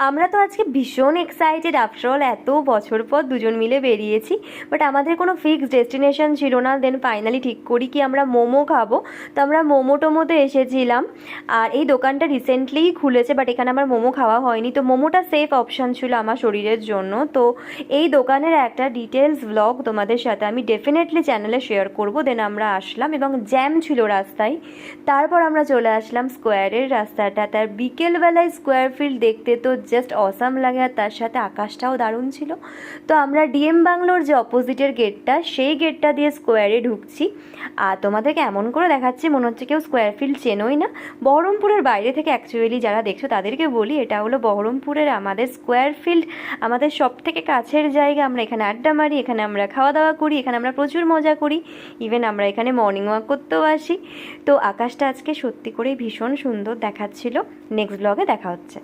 আমরা তো আজকে ভীষণ এক্সাইটেড। আফটারঅল এত বছর পর দুজন মিলে বেরিয়েছি, বাট আমাদের কোনো ফিক্সড ডেস্টিনেশন ছিল না। দেন ফাইনালি ঠিক করি কি আমরা মোমো খাবো। তো আমরা মোমো টোমোতে এসেছিলাম, আর এই দোকানটা রিসেন্টলিই খুলেছে, বাট এখানে আমার মোমো খাওয়া হয়নি। তো মোমোটা সেফ অপশান ছিল আমার শরীরের জন্য। তো এই দোকানের একটা ডিটেলস ব্লগ তোমাদের সাথে আমি ডেফিনেটলি চ্যানেলে শেয়ার করবো। দেন আমরা আসলাম এবং জ্যাম ছিল রাস্তায়। তারপর আমরা চলে আসলাম স্কোয়ারের রাস্তাটা। তার বিকেলবেলায় স্কোয়ার ফিল্ড দেখতে তো জাস্ট অসাম লাগে, আর তার সাথে আকাশটাও দারুণ ছিল। তো আমরা ডিএম বাংলোর যে অপোজিটের গেটটা, সেই গেটটা দিয়ে স্কোয়ারে ঢুকছি। আর তোমাদেরকে এমন করে দেখাচ্ছি মনে হচ্ছে কেউ স্কোয়ার ফিল্ড চেনোই না। বহরমপুরের বাইরে থেকে অ্যাকচুয়ালি যারা দেখছো তাদেরকে বলি, এটা হলো বহরমপুরের আমাদের স্কোয়ার ফিল্ড, আমাদের সব থেকে কাছের জায়গা। আমরা এখানে আড্ডা মারি, এখানে আমরা খাওয়া দাওয়া করি, এখানে আমরা প্রচুর মজা করি। ইভেন আমরা এখানে মর্নিং ওয়াক করতেও আসি। তো আকাশটা আজকে সত্যি করেই ভীষণ সুন্দর দেখাচ্ছিল। নেক্সট ব্লগে দেখা হচ্ছে।